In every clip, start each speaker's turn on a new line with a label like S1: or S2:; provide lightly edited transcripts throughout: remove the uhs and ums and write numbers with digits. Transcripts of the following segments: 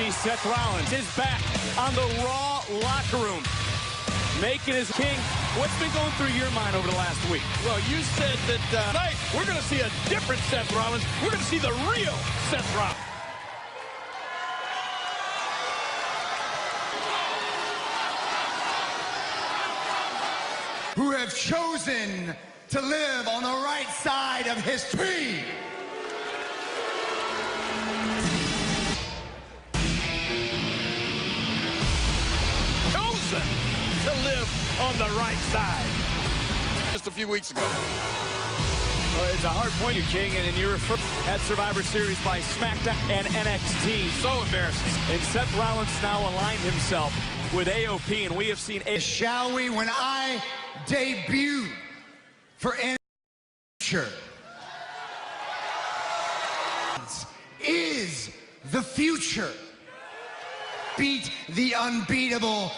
S1: see Seth Rollins is back on the Raw locker room, making his king. What's been going through your mind over the last week?
S2: Well, you said that tonight we're going to see a different Seth Rollins. We're going to see the real Seth Rollins.
S3: Who have chosen to live on the right side of history.
S2: Chosen to live on the right side. Just a few weeks ago.
S1: Well, it's a hard point, you King, and you refer at Survivor Series by SmackDown and NXT.
S2: So embarrassing.
S1: And Seth Rollins now aligned himself with AOP, and we have seen
S3: Shall we, when I debut for future is the future. Beat the unbeatable.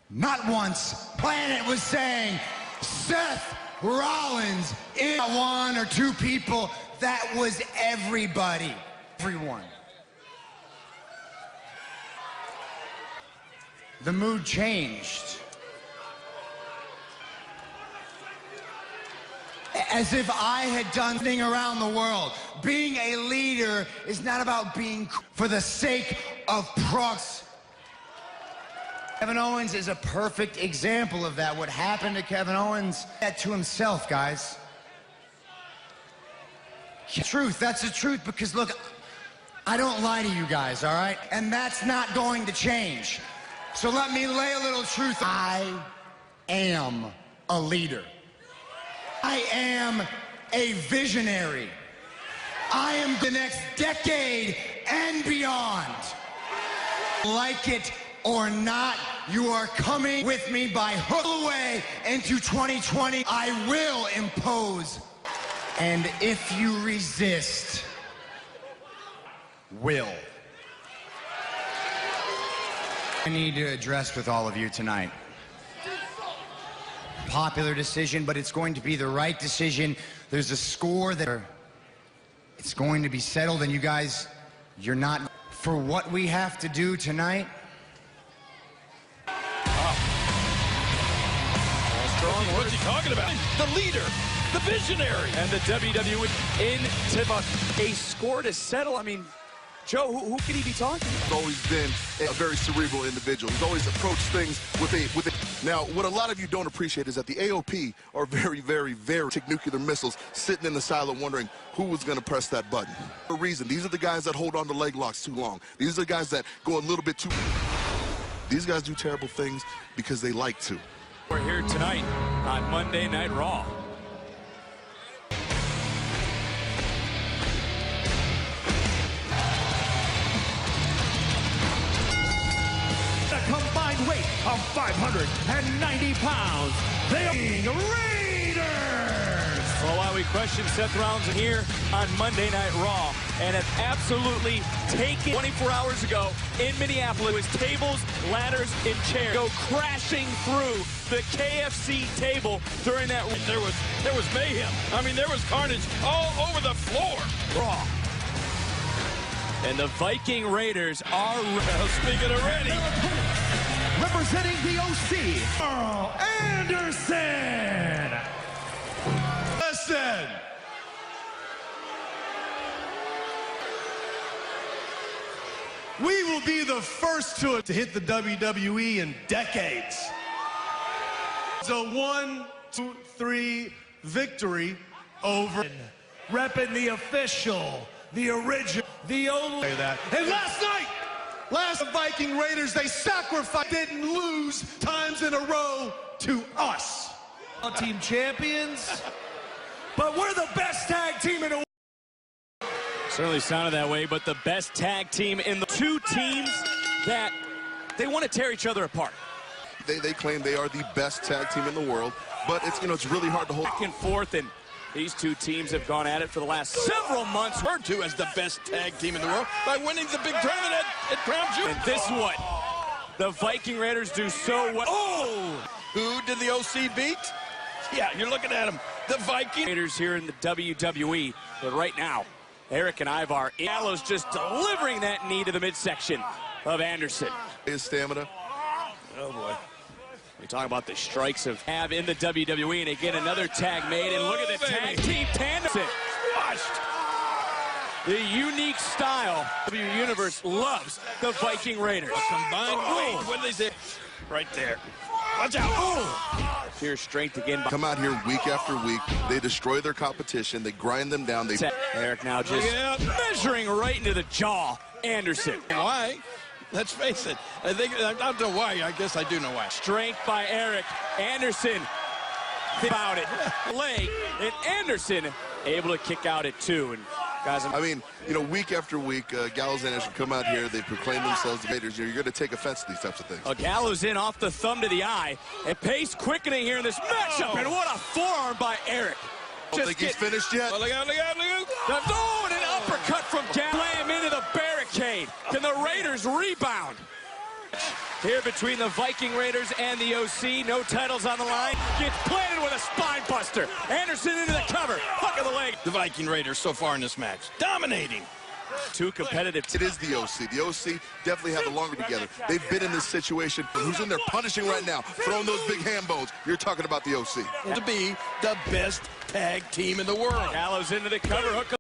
S3: Not once. Planet was saying Seth Rollins is one or two people. That was everybody. Everyone. The mood changed. As if I had done something around the world. Being a leader is not about being for the sake of prox. Kevin Owens is a perfect example of that. What happened to Kevin Owens, that to himself, guys. Truth, that's the truth, because look, I don't lie to you guys, all right? And that's not going to change. So let me lay a little truth. I am a leader. I am a visionary. I am the next decade and beyond. Like it or not, you are coming with me by hook away into 2020. I will impose. And if you resist, will. I need to address with all of you tonight. Popular decision, but it's going to be the right decision. There's a score that it's going to be settled, and you guys, you're not for what we have to do tonight.
S2: Strong. What's he talking about? The leader, the visionary,
S1: and the WWE into a score to settle. I mean, Joe, who could he be talking about?
S4: He's always been a very cerebral individual. He's always approached things with a. Now, what a lot of you don't appreciate is that the AOP are very, very, very nuclear missiles sitting in the silo wondering who was going to press that button. For a reason, these are the guys that hold on to leg locks too long. These are the guys that go a little bit too. These guys do terrible things because they like to.
S1: We're here tonight on Monday Night Raw.
S5: Combined weight of 590 pounds, the Raiders!
S1: Well, while we question Seth Rollins here on Monday Night Raw, and have absolutely taken 24 hours ago in Minneapolis, with tables, ladders, and chairs go crashing through the KFC table during that.
S2: There was mayhem. I mean, there was carnage all over the floor.
S1: Raw. And the Viking Raiders are,
S2: speaking of ready,
S5: representing the OC, Carl Anderson.
S2: Listen. We will be the first to hit the WWE in decades. It's a 1, 2, 3 victory over.
S5: Repping the official, the original, the only.
S2: That. And last night, the Viking Raiders, they sacrificed, didn't lose times in a row to us.
S5: Team champions, but we're the best tag team in the world.
S1: Certainly sounded that way, but the best tag team in the two teams that they want to tear each other apart.
S4: They claim they are the best tag team in the world, but it's it's really hard to hold
S1: back and forth, and these two teams have gone at it for the last several months.
S2: Referred to as the best tag team in the world by winning the big tournament at Crown Jewel.
S1: And this is what the Viking Raiders do so well.
S2: Oh! Who did the OC beat? Yeah, you're looking at them. The Viking
S1: Raiders here in the WWE, but right now, Eric and Ivar. Gallows just delivering that knee to the midsection of Anderson.
S4: His stamina.
S1: Oh, boy. We talk about the strikes of have in the WWE, and again, another tag made, and look at the tag team tandem. Squashed. The unique style W Universe loves the Viking Raiders.
S5: Combined weight. What did they say? Right there. Watch out.
S1: Pure strength again.
S4: Come out here week after week. They destroy their competition. They grind them down.
S1: Eric now just measuring right into the jaw. Anderson.
S5: Why? Let's face it. I don't know why. I guess I do know why.
S1: Strength by Eric. Anderson about it. Leg, and Anderson able to kick out at 2. And guys,
S4: I mean, you know, week after week, Gallows and Anderson come out here. They proclaim themselves the Raiders. You're going to take offense to these types of things.
S1: Gallows in off the thumb to the eye. And pace quickening here in this matchup. And what a forearm by Eric.
S4: I don't think he's finished yet.
S5: Oh, look out, look out, look out.
S1: Oh, and an uppercut from Gallows. Slam into the barricade. Can the Raiders rebound? Here between the Viking Raiders and the OC. No titles on the line. Gets planted with a spine buster. Anderson into the cover. Hook of the leg.
S5: The Viking Raiders so far in this match. Dominating.
S1: Two competitive.
S4: It is the OC. The OC definitely have it longer together. They've been in this situation. Who's in there punishing right now? Throwing those big ham bones. You're talking about the OC.
S5: To be the best tag team in the world.
S1: Gallows into the cover. Hook.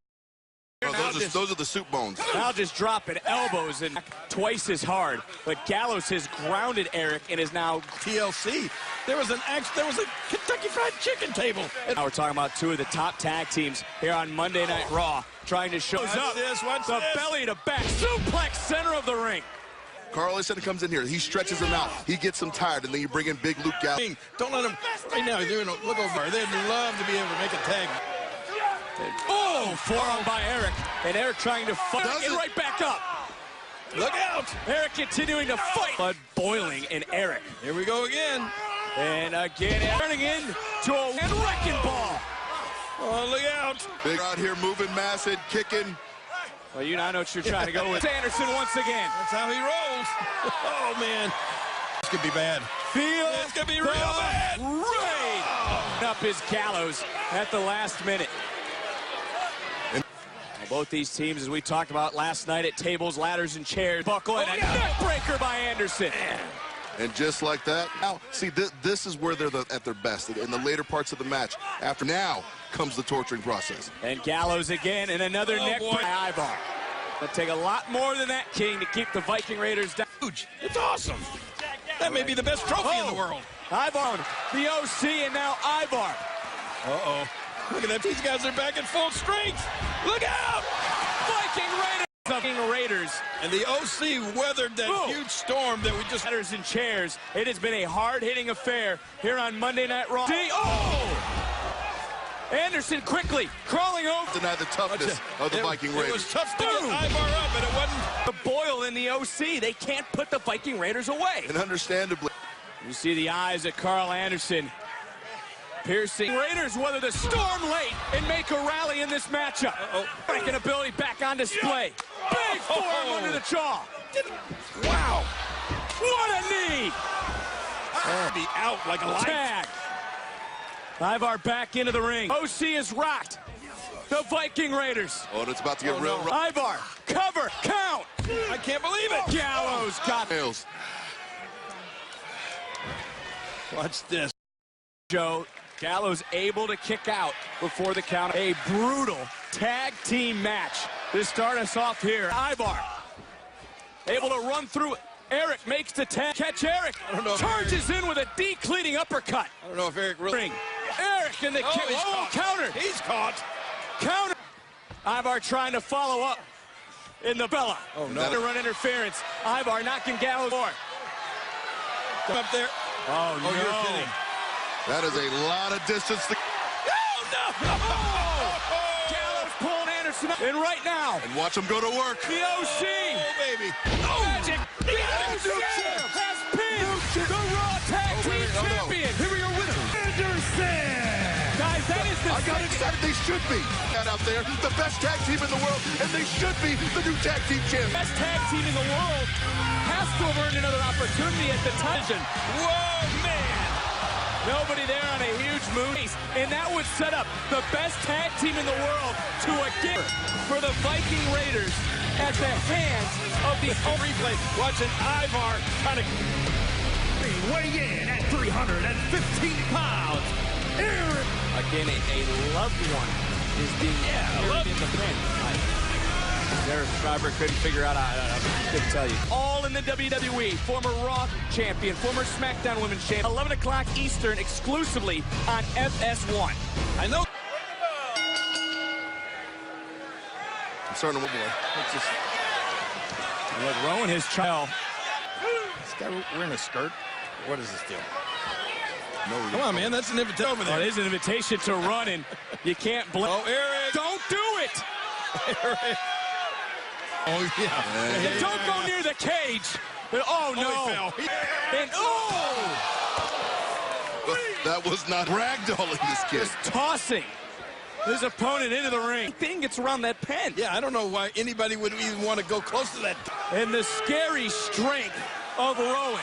S4: Oh, those are the soup bones.
S1: Now just dropping elbows and twice as hard. But Gallows has grounded Eric and is now
S5: TLC. There was a Kentucky Fried Chicken table.
S1: Now we're talking about two of the top tag teams here on Monday Night Raw, trying to show up the belly to back suplex center of the ring.
S4: Carl Anderson comes in here. He stretches him out. He gets him tired, and then you bring in Big Luke Gallows.
S5: Don't let him. Right now, they're gonna look over. They'd love to be able to make a tag.
S1: Oh, forearm by Eric, and Eric trying to fight and right back up.
S5: Look out!
S1: Eric continuing to fight. Blood boiling in Eric.
S5: Here we go again.
S1: And again, turning into a wrecking ball.
S5: Oh, look out!
S4: Big out here moving, massive, kicking.
S1: Well, you know, I know what you're trying to go with. Anderson once again.
S5: That's how he rolls. Oh, man. This could be bad.
S1: It's
S5: going to be real bad.
S1: Raid. Up his Gallows at the last minute. Both these teams, as we talked about last night at tables, ladders, and chairs, buckle and a neck breaker by Anderson.
S4: And just like that, now, see, this is where they're at their best, in the later parts of the match. After now comes the torturing process.
S1: And Gallows again, and another neck breaker by Ivar. It'll take a lot more than that, King, to keep the Viking Raiders down.
S5: Huge. It's awesome. That may be the best trophy in the world.
S1: Ivar, the OC, and now Ivar.
S5: Uh-oh. Look at that. These guys are back at full strength. Look out!
S1: Viking Raiders.
S5: And the OC weathered that huge storm that we just...
S1: Ladders and chairs. It has been a hard-hitting affair here on Monday Night Raw. Anderson quickly crawling over.
S4: Deny the toughness of the Viking Raiders.
S5: It was tough to get Ivar up, and it wasn't...
S1: The boil in the OC. They can't put the Viking Raiders away.
S4: And understandably...
S1: You see the eyes of Carl Anderson. Piercing. Raiders weather the storm late and make a rally in this matchup. Breaking ability back on display. Big forearm under the jaw.
S5: Wow.
S1: What a knee.
S5: Be out like a light.
S1: Tag. Ivar back into the ring. OC is rocked. The Viking Raiders.
S4: Oh, and it's about to get real.
S1: Ivar, cover, count.
S5: I can't believe it.
S1: Gallows got
S4: nails.
S5: Watch this.
S1: Joe. Gallows able to kick out before the count. A brutal tag team match to start us off here. Ivar able to run through. Eric makes the tag. Catch Eric. Charges in with a decleating uppercut.
S5: I don't know if Eric really...
S1: Eric in the kick. Oh, counter.
S5: He's caught.
S1: Counter. Ivar trying to follow up in the Bella.
S5: Oh, no.
S1: To run interference. Ivar knocking Gallows more.
S5: Come up there.
S1: Oh, no.
S5: You're kidding.
S4: That is a lot of distance.
S1: Gallows pulling Anderson up. And right now.
S4: And watch him go to work.
S1: The OC.
S5: Oh, baby.
S1: Magic. The OC has pinned the Raw Tag Team Champion. Here we are with Anderson. Guys, that is the...
S4: I got excited. They should be. Out there, the best tag team in the world, and they should be the new tag team champion.
S1: Best tag team in the world has to have earned another opportunity at the time.
S5: Whoa, man.
S1: Nobody there on a huge move, and that would set up the best tag team in the world to again for the Viking Raiders at the hands of the replay. Watching Ivar kind of
S5: Weighing in at 315 pounds, Aaron.
S1: again a loved one is being carried in the pen. Derek Schreiber couldn't figure out. I couldn't tell you. All in the WWE. Former Raw champion, former SmackDown Women's champion. 11 o'clock Eastern, exclusively on FS1. I know.
S4: I'm starting to look more.
S1: Look, Rowan, his child.
S6: This guy wearing a skirt? What is this deal?
S4: No,
S6: Come on, man. That's an invitation over
S1: Oh,
S6: there.
S1: it is an invitation to run, and you can't blame.
S6: Oh, Eric.
S1: Don't do it.
S6: Eric. Oh, yeah.
S1: Don't go near the cage. Oh, no.
S6: he fell.
S1: And, oh!
S4: that was not ragdolling this kid.
S1: Just tossing his opponent into the ring. I think it's around that pen.
S6: Yeah, I don't know why anybody would even want to go close to that.
S1: And the scary strength of Rowan.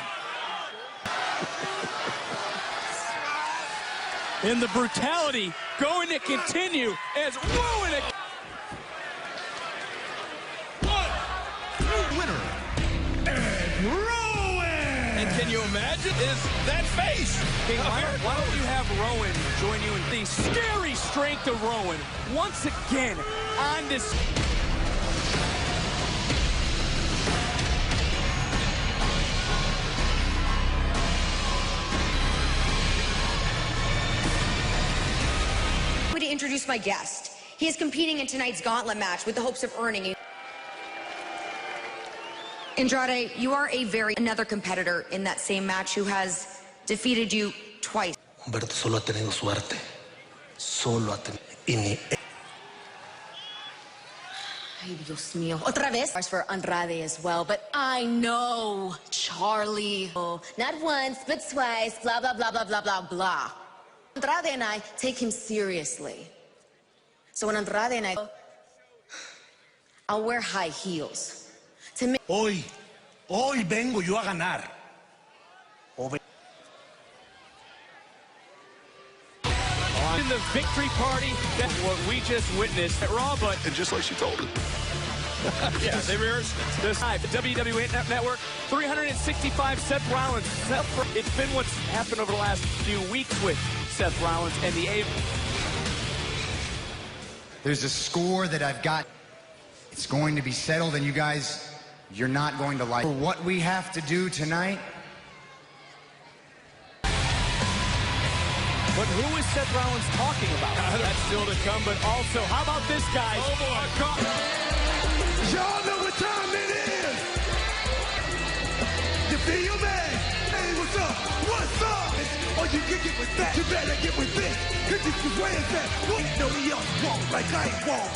S1: And the brutality going to continue as Rowan.
S5: Winner, Ed Rowan.
S6: And can you imagine that face?
S1: King, why don't you have Rowan join you in the scary strength of Rowan once again on this.
S7: To introduce my guest. He is competing in tonight's gauntlet match with the hopes of earning. Andrade, you are another competitor in that same match who has defeated you twice.
S8: Humberto solo ha tenido suerte. Solo ha tenido. Y ni.
S7: Ay, Dios mío. Otra vez. For Andrade as well, but I know Charlie. Oh, not once, but twice. Blah, blah, blah, blah, blah, blah, blah. Andrade and I take him seriously. So when Andrade and I'll wear high heels. To make
S5: Hoy vengo yo a ganar.
S1: In the victory party, that's what we just witnessed at Raw, but
S4: And just like she told it.
S6: Yeah, they rehearsed it.
S1: this time, the WWE Network, 365 Seth Rollins. It's been what's happened over the last few weeks with Seth Rollins and the A.
S3: There's a score that I've got. It's going to be settled, and you guys, you're not going to like it. For what we have to do tonight.
S1: But who is Seth Rollins talking about? That's still to come, but also, how about this, guys?
S6: Oh, boy.
S2: Y'all know what time it is. You feel me? Hey, what's up? What's up? Or you can get with that. You better get with this. Cause this is where it's at. What? Nobody else walk like I walk.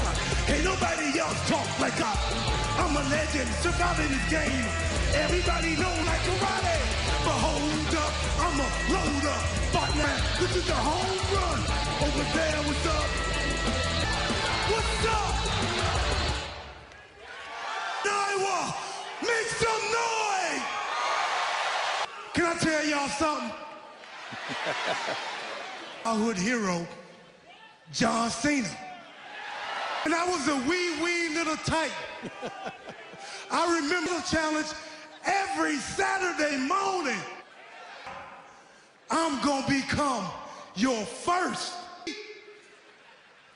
S2: Can't nobody else talk like I'm a legend, surviving this game. Everybody know like karate. But hold up, I'm a load up. But now, this is a home run. Over there, what's up? What's up? Iowa, make some noise! Can I tell y'all something? Childhood hero, John Cena. And I was a wee little tyke. I remember the challenge every Saturday morning. I'm gonna become your first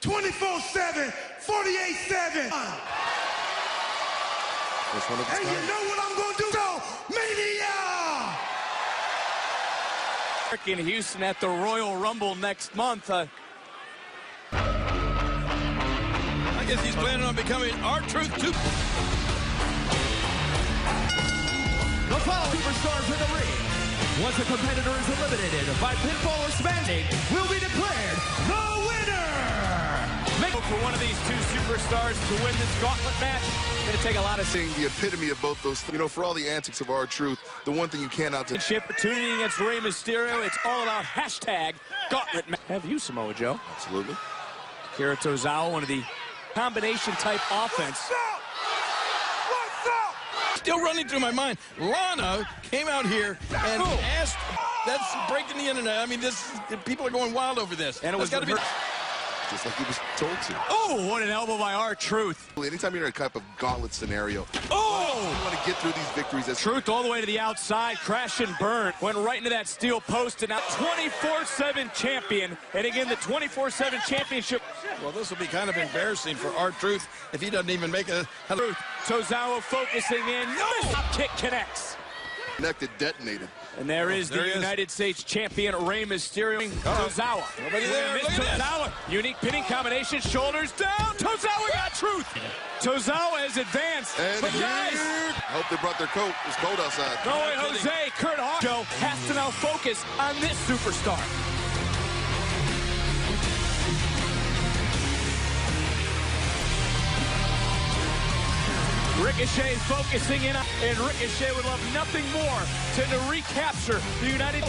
S2: 24/7, 48/7. And you know what I'm gonna do? So, Mania!
S1: In Houston at the Royal Rumble next month.
S6: I guess he's planning on becoming R-Truth 2.
S5: The following superstars in the ring. Once a competitor is eliminated by pinfall or standing, will be declared the winner.
S1: For one of these two superstars to win this gauntlet match, it's going to take a lot of
S4: Seeing the epitome of both those, you know, for all the antics of R-Truth, the one thing you cannot do.
S1: opportunity against Rey Mysterio. It's all about hashtag gauntlet match. Have you, Samoa Joe?
S4: Absolutely.
S1: Akira Tozawa, one of the combination type offense.
S6: Still running through my mind. Lana came out here and asked That's breaking the internet. I mean, people are going wild over this.
S1: And it was
S6: got to be.
S4: Just like he was told to.
S1: Oh, what an elbow by R-Truth.
S4: Anytime you're in a type of gauntlet scenario,
S1: Oh!
S4: you want to get through these victories. As
S1: Truth all the way to the outside, crash and burn. Went right into that steel post, and now 24/7 champion. And again, the 24/7 championship.
S6: Well, this will be kind of embarrassing for R-Truth if he doesn't even make a.
S1: Truth. Tozawa focusing in. No! Top kick connects.
S4: connected, detonated.
S1: And there is the United States champion, Rey Mysterio. Tozawa.
S6: Nobody there. Look at
S1: Tozawa. Unique pinning combination. Shoulders down. Tozawa got Truth. Tozawa has advanced.
S4: And
S1: but guys,
S4: I hope they brought their coat. It's cold outside.
S1: no way, Jose. Kurt Hawk has to now focus on this superstar. Ricochet focusing in, and Ricochet would love nothing more than to recapture the United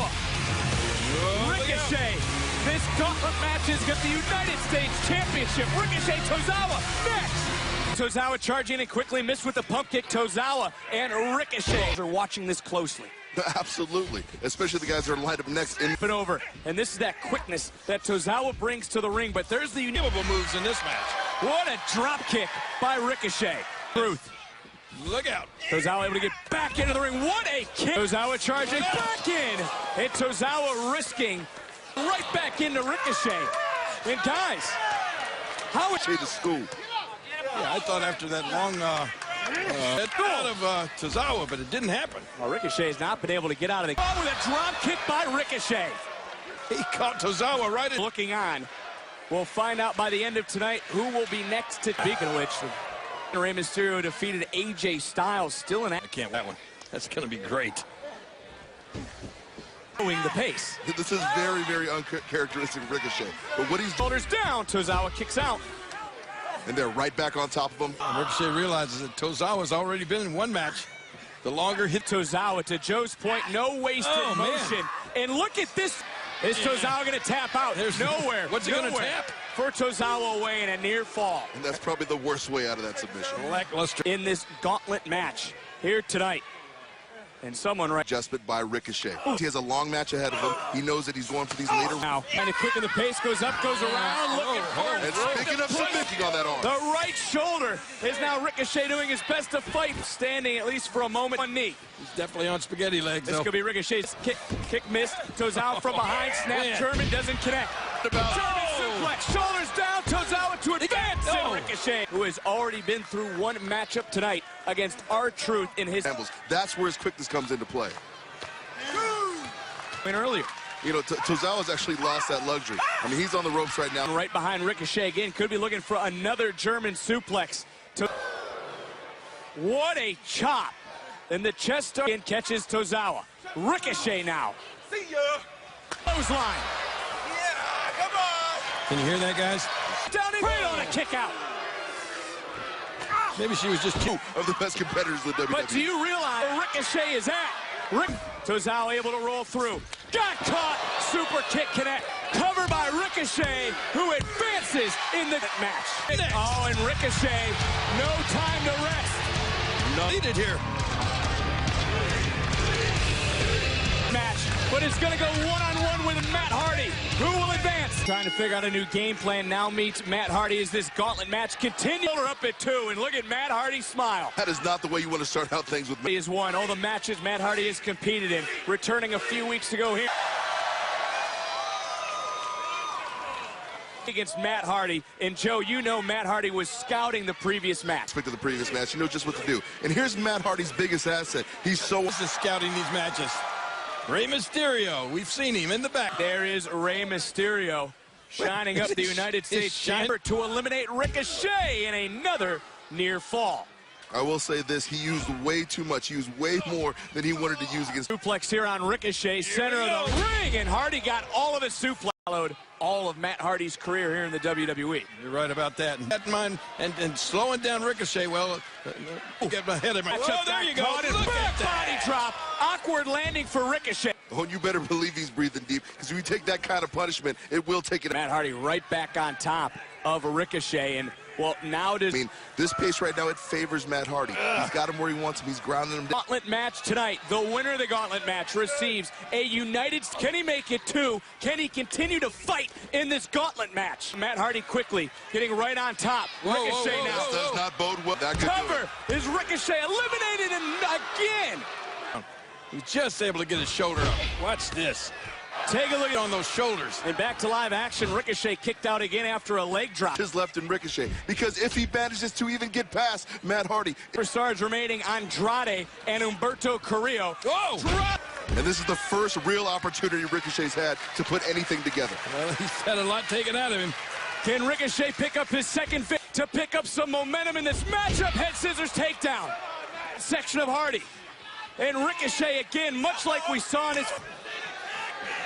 S1: Ricochet. This gauntlet match is got the United States Championship. Ricochet, Tozawa next. Tozawa charging and quickly missed with the pump kick. Tozawa and Ricochet are watching this closely.
S4: Absolutely, especially the guys that are lined up next.
S1: But over, and this is that quickness that Tozawa brings to the ring. But there's the
S6: Unbelievable moves in this match.
S1: What a drop kick by Ricochet. Truth.
S6: Look out.
S1: Tozawa able to get back into the ring. What a kick. Tozawa charging back in. And Tozawa risking right back into Ricochet. And guys, how would
S4: to school?
S6: Yeah, I thought after that long out of Tozawa, but it didn't happen.
S1: well, Ricochet has not been able to get out of the with a drop kick by Ricochet.
S6: He caught Tozawa right in.
S1: Looking on. We'll find out by the end of tonight who will be next to speaking of which. Rey Mysterio defeated AJ Styles, still in action.
S6: I can't that one. That's going to be great.
S1: Going the pace.
S4: This is very, very uncharacteristic of Ricochet. But what he's
S1: Shoulders down. Tozawa kicks out.
S4: and they're right back on top of him.
S6: And Ricochet realizes that Tozawa's already been in one match. The longer hit
S1: Tozawa, to Joe's point, no wasted motion. And look at this. Is Tozawa going to tap out?
S6: There's
S1: nowhere.
S6: What's he going to tap?
S1: For Tozawa away in a near fall.
S4: And that's probably the worst way out of that submission.
S6: Lackluster.
S1: In this gauntlet match here tonight. And someone right
S4: Adjustment by Ricochet. He has a long match ahead of him. He knows that he's going for these later.
S1: now. And quicken the pace, goes up, goes around, looking for
S4: And speaking of submitting on that arm.
S1: the right shoulder is now Ricochet doing his best to fight. Standing at least for a moment on knee.
S6: He's definitely on spaghetti legs.
S1: This could be Ricochet's kick missed. Tozawa from behind, snap, German doesn't connect. German suplex, shoulders down, Tozawa to advance, and Ricochet, who has already been through one matchup tonight against R-Truth in his
S4: That's where his quickness comes into play.
S1: earlier.
S4: You know, Tozawa's actually lost that luxury. I mean, he's on the ropes right now.
S1: Right behind Ricochet again, could be looking for another German suplex. What a chop. And the chest again catches Tozawa. Ricochet now.
S6: See ya.
S1: Clothesline.
S6: Yeah, come on. Can you hear that, guys?
S1: Down in right on a kick out.
S6: Maybe she was just
S4: Two of the best competitors in the WWE.
S1: But do you realize where Ricochet is at? Tozawa able to roll through. Got caught. Super kick connect. Covered by Ricochet, who advances in the match. Oh, and Ricochet, no time to rest.
S6: not needed here.
S1: Match, but it's going to go one-on-one with Matt Hardy. Who will advance? Trying to figure out a new game plan. Now meets Matt Hardy as this gauntlet match continues. Up at 2, and look at Matt Hardy smile.
S4: That is not the way you want to start out things with
S1: He has won all the matches Matt Hardy has competed in, returning a few weeks ago here against Matt Hardy. And Joe, you know Matt Hardy was scouting the previous match.
S4: To the previous match, you know just what to do. And here's Matt Hardy's biggest asset. He's so
S6: scouting these matches. Rey Mysterio, we've seen him in the back.
S1: There is Rey Mysterio shining up the United States champion to eliminate Ricochet in another near fall.
S4: I will say this, he used way too much. He used way more than he wanted to use against.
S1: Suplex here on Ricochet, center of the ring, and Hardy got all of his suplex. Followed all of Matt Hardy's career here in the WWE.
S6: You're right about that. And that in mind, and slowing down Ricochet, well, get ahead of my.
S1: Oh, there you go. Look at body drop. Awkward landing for Ricochet.
S4: Oh, you better believe he's breathing deep, because if you take that kind of punishment, it will take it.
S1: Matt Hardy right back on top of Ricochet, and Well, now does...
S4: I mean, this pace right now, it favors Matt Hardy. He's got him where he wants him. He's grounding him down.
S1: Gauntlet match tonight. The winner of the gauntlet match receives a United... Can he make it 2? Can he continue to fight in this gauntlet match? Matt Hardy quickly getting right on top. Ricochet now.
S4: This does not bode well. That could
S1: Cover. Is Ricochet eliminated and again?
S6: He's just able to get his shoulder up. Watch this.
S1: Take a look
S6: On those shoulders.
S1: And back to live action. Ricochet kicked out again after a leg drop.
S4: his left in Ricochet, because if he manages to even get past Matt Hardy.
S1: Superstars remaining Andrade and Humberto Carrillo.
S6: Whoa!
S4: And this is the first real opportunity Ricochet's had to put anything together.
S6: Well, he's had a lot taken out of him.
S1: Can Ricochet pick up his second fit to pick up some momentum in this matchup? Head scissors takedown. Section of Hardy. And Ricochet again, much like we saw in his...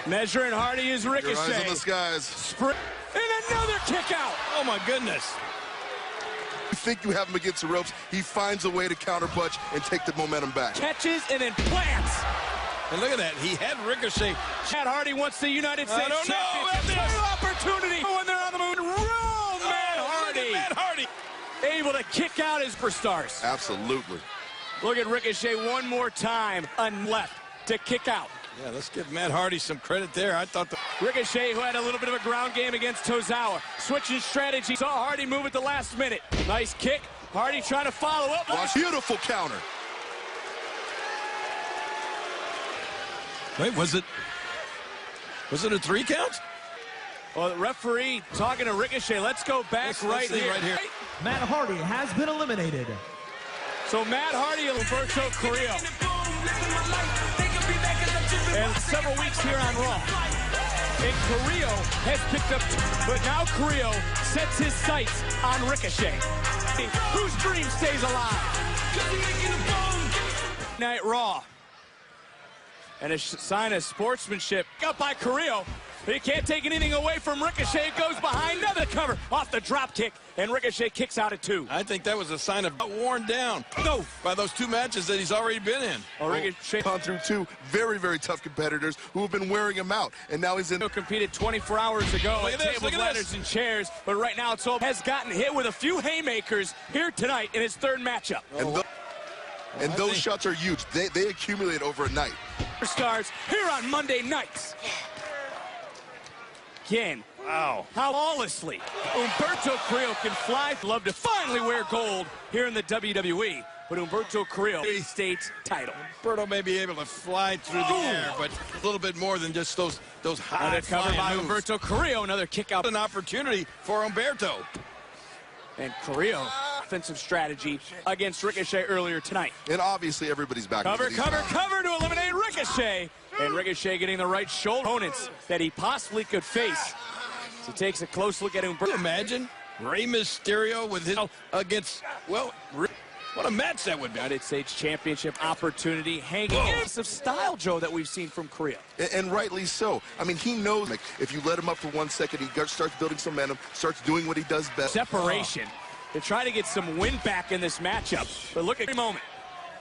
S1: Measuring Hardy is Ricochet.
S4: Your eyes on the skies.
S1: Sprint. And another kick out.
S6: Oh, my goodness.
S4: You think you have him against the ropes, he finds a way to counterpunch and take the momentum back.
S1: Catches and then plants.
S6: And look at that. He had Ricochet.
S1: Matt Hardy wants the United States Championship. Opportunity when they're on the moon. Roll Matt Hardy.
S6: Matt Hardy.
S1: Able to kick out his superstars.
S4: Absolutely.
S1: Look at Ricochet one more time. And left to kick out.
S6: Yeah, let's give Matt Hardy some credit there. I thought the...
S1: Ricochet, who had a little bit of a ground game against Tozawa. Switching strategy. Saw Hardy move at the last minute. Nice kick. Hardy trying to follow up.
S4: Watch. Beautiful counter.
S6: Wait, was it a 3 count?
S1: Well, the referee talking to Ricochet. Let's go back
S6: Let's see right here.
S5: Matt Hardy has been eliminated.
S1: So Matt Hardy and Humberto Carrillo. And several weeks here on Raw. And Carrillo has picked up, but now Carrillo sets his sights on Ricochet. Whose dream stays alive? Night Raw. And a sign of sportsmanship up by Carrillo. He can't take anything away from Ricochet. It goes behind, another cover off the drop kick, and Ricochet kicks out at 2.
S6: I think that was a sign of worn down by those 2 matches that he's already been in.
S1: Ricochet
S4: Gone through 2 very, very tough competitors who have been wearing him out, and now he's in.
S1: competed 24 hours ago
S6: Look
S1: at
S6: at this,
S1: tables,
S6: look at
S1: ladders,
S6: this.
S1: and chairs, but right now it's all has gotten hit with a few haymakers here tonight in his 3rd matchup.
S4: And those shots are huge. They accumulate over a night.
S1: Stars here on Monday nights. Again,
S6: Wow.
S1: how lawlessly Humberto Carrillo can fly. Love to finally wear gold here in the WWE, but Humberto Carrillo, States title.
S6: Berto may be able to fly through the air, but a little bit more than just those high
S1: Undercover by
S6: flying moves.
S1: Humberto Carrillo, another kick out.
S6: An opportunity for Humberto.
S1: And Carrillo, offensive strategy against Ricochet earlier tonight.
S4: And obviously everybody's back.
S1: Cover to eliminate Ricochet. And Ricochet getting the right shoulder opponents that he possibly could face. So he takes a close look at Humberto.
S6: Can you imagine Rey Mysterio with his against, well, what a match that would be.
S1: United States Championship opportunity hanging in of style, Joe, that we've seen from Carrillo.
S4: And rightly so. I mean, he knows like, if you let him up for 1 second, he starts building some momentum, starts doing what he does best.
S1: Separation to try to get some wind back in this matchup. But look at the moment.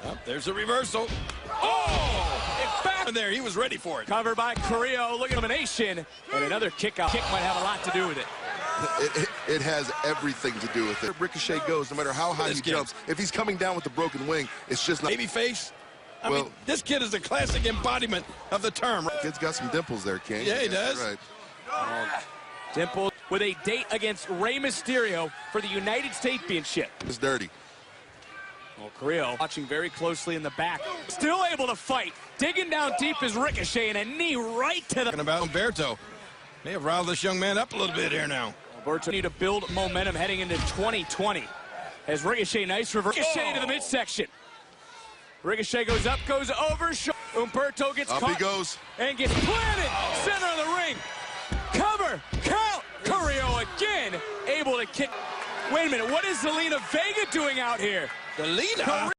S6: Oh, there's a reversal. Oh! Back there, he was ready for it.
S1: Cover by Carrillo, look at elimination. And another kick out. Kick might have a lot to do with it.
S4: It has everything to do with it. Ricochet goes, no matter how high he jumps. If he's coming down with the broken wing, it's just not.
S6: Babyface. I mean, this kid is a classic embodiment of the term.
S4: Kid's got some dimples there, King.
S6: Yeah, he does.
S4: Right.
S1: Dimple with a date against Rey Mysterio for the United States Championship.
S4: It's dirty.
S1: Well, Carrillo watching very closely in the back. Still able to fight. Digging down deep is Ricochet and a knee right to the...
S6: Talking about Humberto. May have riled this young man up a little bit here now.
S1: Humberto need to build momentum heading into 2020. As Ricochet, nice reverse. Ricochet to the midsection. Ricochet goes up, goes over. Humberto gets
S4: up
S1: caught.
S4: He goes.
S1: And gets planted. Center of the ring. Cover. Count. Carrillo again. Able to kick. Wait a minute. What is Zelina Vega doing out here?
S6: Zelina?